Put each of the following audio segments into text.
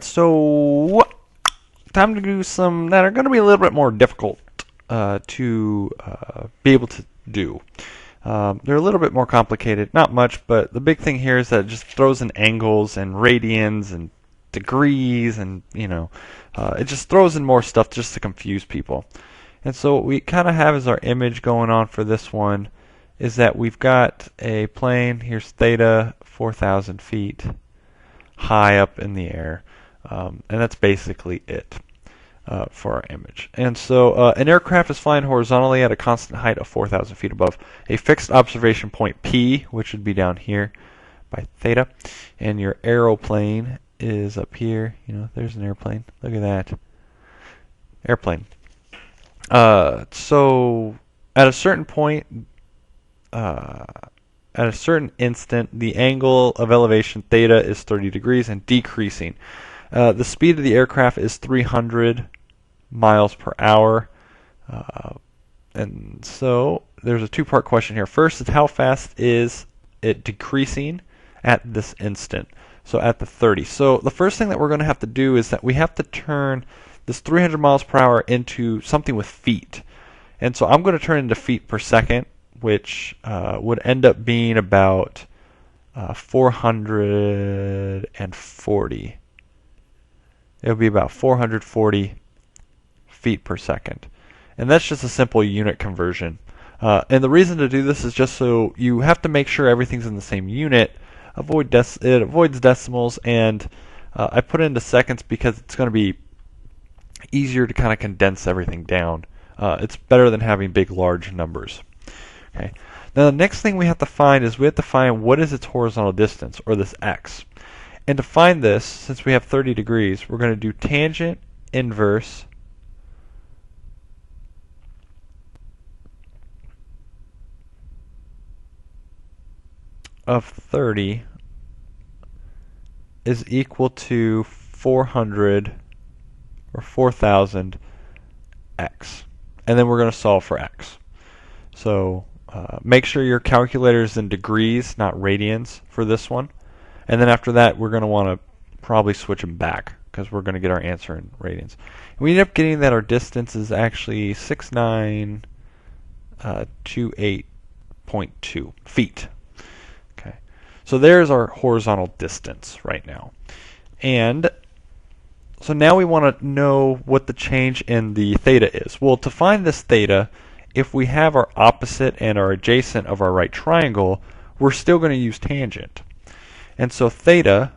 So, time to do some that are going to be a little bit more difficult to be able to do. They're a little bit more complicated, not much, but the big thing here is that it just throws in angles and radians and degrees and, it just throws in more stuff just to confuse people. And so what we kind of have as our image going on for this one is that we've got a plane, here's theta, 4,000 feet, high up in the air. And that's basically it for our image. And so an aircraft is flying horizontally at a constant height of 4,000 feet above a fixed observation point P, which would be down here by theta. And your aeroplane is up here. There's an airplane. Look at that. Airplane. So at a certain point, at a certain instant, the angle of elevation theta is 30 degrees and decreasing. The speed of the aircraft is 300 miles per hour. And so there's a two-part question here. First is how fast is it decreasing at this instant? So at the 30. So the first thing that we're going to have to do is that we have to turn this 300 miles per hour into something with feet. And so I'm going to turn into feet per second, which would end up being about 440. It would be about 440 feet per second. And that's just a simple unit conversion. And the reason to do this is just so you have to make sure everything's in the same unit. It avoids decimals, and I put it into seconds because it's going to be easier to kind of condense everything down. It's better than having big, large numbers. Okay. Now the next thing we have to find is we have to find what is its horizontal distance, or this x. And to find this, since we have 30 degrees, we're going to do tangent inverse of 30 is equal to 400 or 4,000 x. And then we're going to solve for x. So make sure your calculator is in degrees, not radians for this one. And then after that, we're going to want to probably switch them back because we're going to get our answer in radians. And we end up getting that our distance is actually 6928.2 feet. Okay, so there's our horizontal distance right now. And so now we want to know what the change in the theta is. Well, to find this theta, if we have our opposite and our adjacent of our right triangle, we're still going to use tangent. And so theta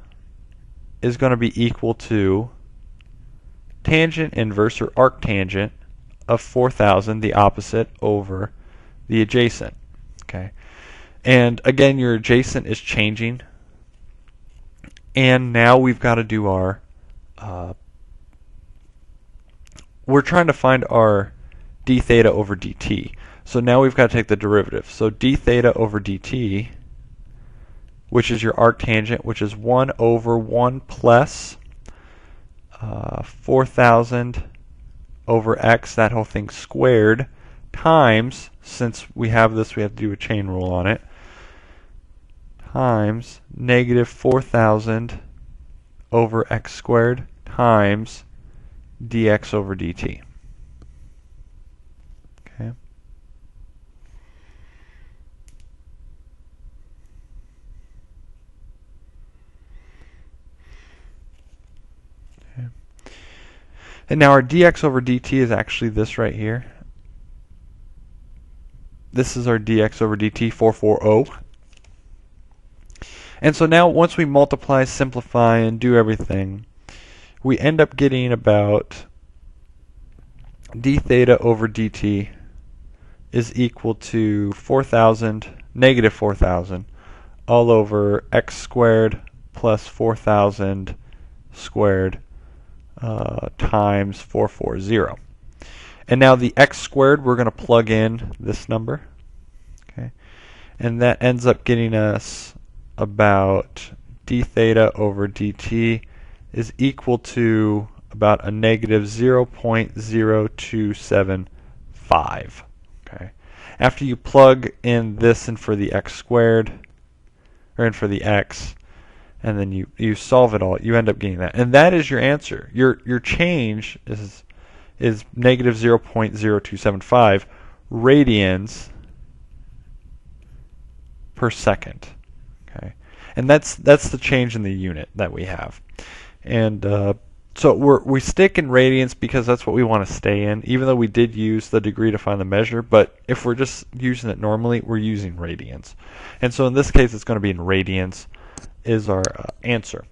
is going to be equal to tangent inverse, or arctangent, of 4,000, the opposite, over the adjacent. Okay, and again, your adjacent is changing. And now we've got to do our, we're trying to find our d theta over dt. So now we've got to take the derivative. So d theta over dt, which is your arctangent, which is 1 over 1 plus 4,000 over x, that whole thing squared, times, since we have this, we have to do a chain rule on it, times negative 4,000 over x squared times dx over dt. Okay. And now our dx over dt is actually this right here. This is our dx over dt, 440. And so now once we multiply, simplify, and do everything, we end up getting about d theta over dt is equal to 4,000, negative 4,000, all over x squared plus 4,000 squared times 440. And now the x squared, we're going to plug in this number. Okay, and that ends up getting us about d theta over dt is equal to about a negative 0.0275. Okay. After you plug in this in for the x squared, or in for the x, and then you solve it all, you end up getting that. And that is your answer. Your change is negative 0.0275 radians per second. Okay, and that's the change in the unit that we have. And so we stick in radians because that's what we want to stay in, even though we did use the degree to find the measure. But if we're just using it normally, we're using radians. And so in this case, it's going to be in radians is our answer.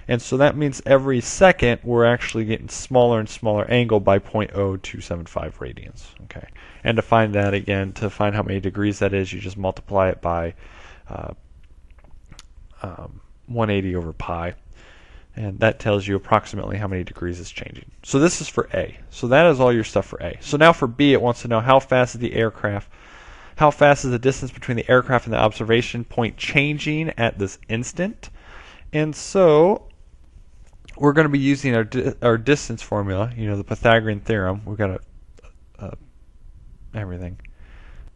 And so that means every second we're actually getting smaller and smaller angle by 0.0275 radians. Okay, and to find that again, to find how many degrees that is, you just multiply it by 180 over pi. And that tells you approximately how many degrees it's changing. So this is for A. So that is all your stuff for A. So now for B, it wants to know how fast is the distance between the aircraft and the observation point changing at this instant. And so we're going to be using our distance formula, the Pythagorean theorem. We've got everything.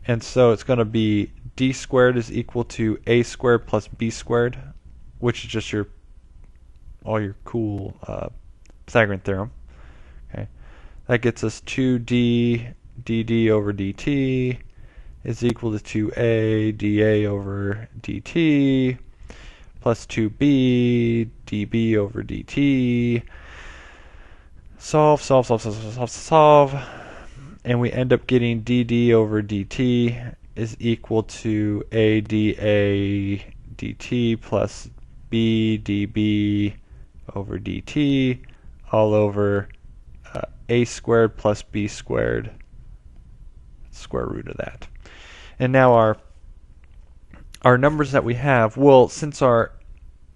And so it's going to be d squared is equal to a squared plus b squared, which is just all your cool Pythagorean theorem. Okay, that gets us 2d dd over dt is equal to 2a dA over dt plus 2b dB over dt. Solve, and we end up getting dd over dt is equal to a dA dt plus b dB over dt all over a squared plus b squared, square root of that. And now our numbers that we have, well, since our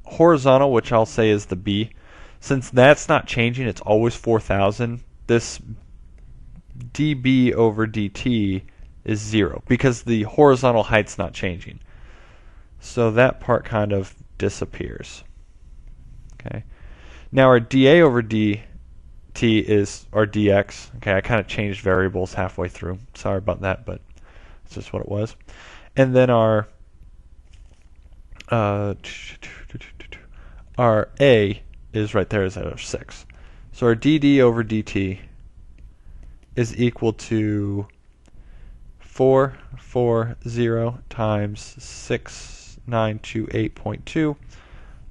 horizontal, which I'll say is the b, since that's not changing, it's always 4,000, this dB over dt is 0 because the horizontal height's not changing. So that part kind of disappears. Okay. Now our dA over dt is our dx. Okay, I kind of changed variables halfway through. Sorry about that, but it's just what it was. And then our A is right there, is at our 6. So our dd over dt is equal to 440 times 6928.2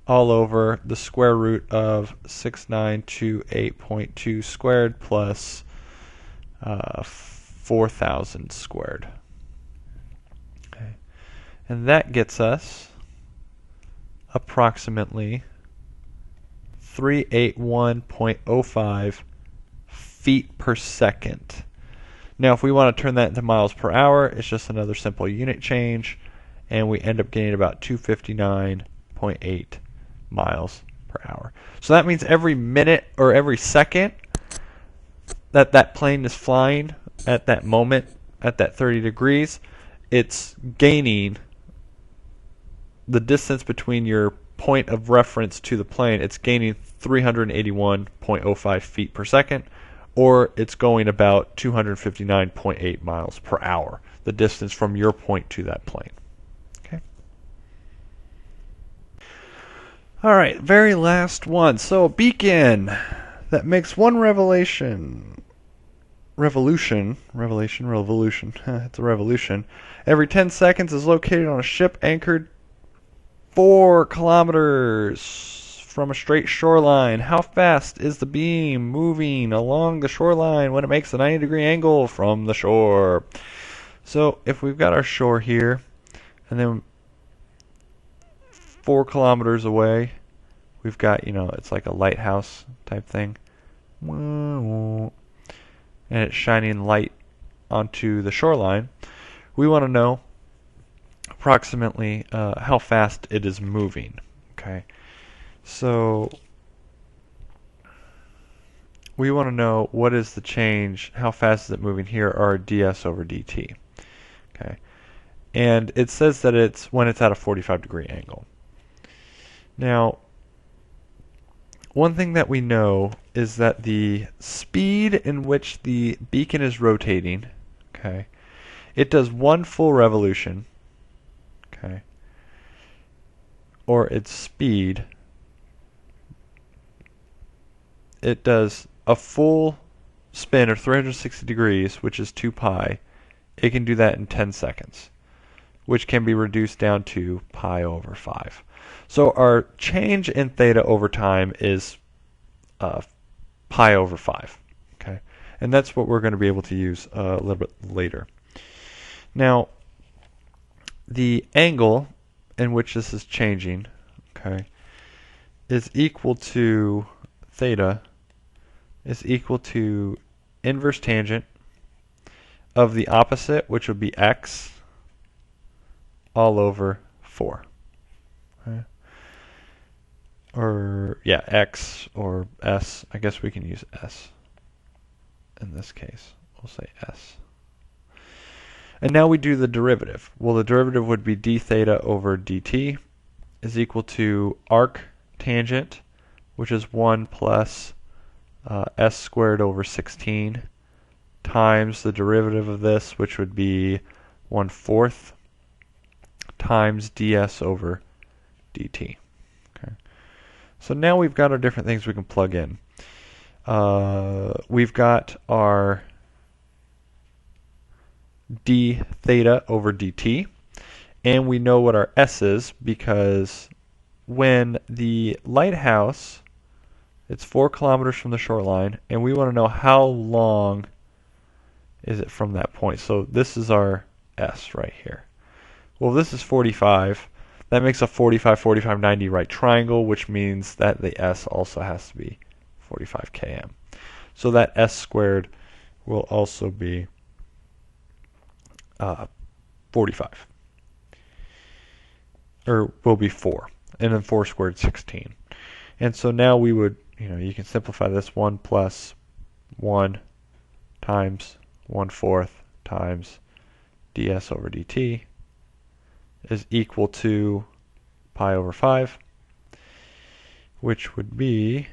all over the square root of 6928.2 squared plus 4,000 squared. Okay. And that gets us approximately 381.05 feet per second. Now if we want to turn that into miles per hour, it's just another simple unit change, and we end up getting about 259.8 miles per hour. So that means every minute or every second that plane is flying at that moment, at that 30 degrees, it's gaining the distance between your point of reference to the plane, it's gaining 381.05 feet per second, or it's going about 259.8 miles per hour, the distance from your point to that plane. Okay. All right, very last one. So a beacon that makes one revolution. It's a revolution. Every 10 seconds is located on a ship anchored 4 kilometers from a straight shoreline. How fast is the beam moving along the shoreline when it makes a 90-degree angle from the shore? So if we've got our shore here, and then 4 kilometers away, we've got, it's like a lighthouse type thing. And it's shining light onto the shoreline. We want to know approximately how fast it is moving. Okay, so we want to know what is the change, how fast is it moving here, or ds over dt. Okay, and it says that it's when it's at a 45-degree angle. Now, one thing that we know is that the speed in which the beacon is rotating, okay, it does one full revolution, okay, or its speed it does a full spin of 360 degrees, which is 2 pi, it can do that in 10 seconds, which can be reduced down to pi over 5. So our change in theta over time is pi over 5. Okay, and that's what we're going to be able to use a little bit later. Now, the angle in which this is changing, okay, is equal to theta is equal to inverse tangent of the opposite, which would be x, all over 4. Okay. Or, yeah, x or s. I guess we can use s in this case. We'll say s. And now we do the derivative. Well, the derivative would be d theta over dt is equal to arc tangent, which is 1 plus s squared over 16 times the derivative of this, which would be 1/4 times ds over dt. Okay. So now we've got our different things we can plug in. We've got our d theta over dt, and we know what our s is because when the lighthouse, it's 4 kilometers from the shoreline, and we want to know how long is it from that point. So this is our s right here. Well, this is 45. That makes a 45, 45, 90 right triangle, which means that the s also has to be 45 km. So that s squared will also be 45. Or will be 4. And then 4 squared 16. And so now we would, you can simplify this 1 plus 1 times 1/4 times ds over dt is equal to pi over 5, which would be,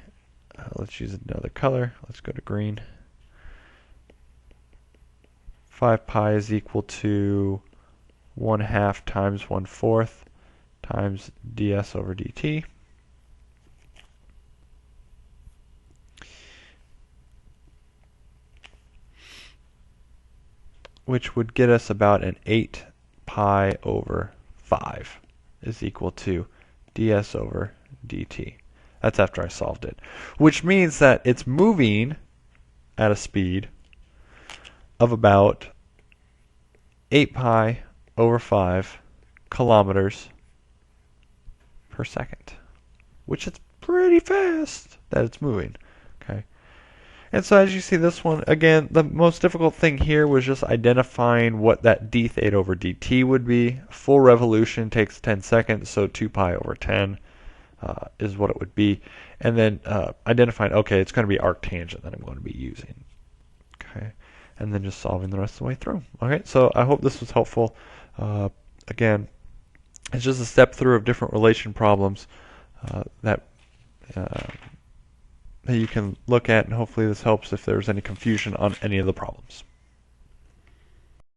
let's use another color. Let's go to green. 5 pi is equal to 1/2 times 1/4 times ds over dt. Which would get us about an 8 pi over 5 is equal to ds over dt. That's after I solved it. Which means that it's moving at a speed of about 8 pi over 5 kilometers per second, which is pretty fast that it's moving. Okay. And so as you see this one, again, the most difficult thing here was just identifying what that d theta over dt would be. Full revolution takes 10 seconds, so 2 pi over 10 is what it would be. And then identifying, okay, it's going to be arctangent that I'm going to be using. Okay. And then just solving the rest of the way through. Okay, so I hope this was helpful. Again, it's just a step through of different relation problems that you can look at, and hopefully this helps if there's any confusion on any of the problems.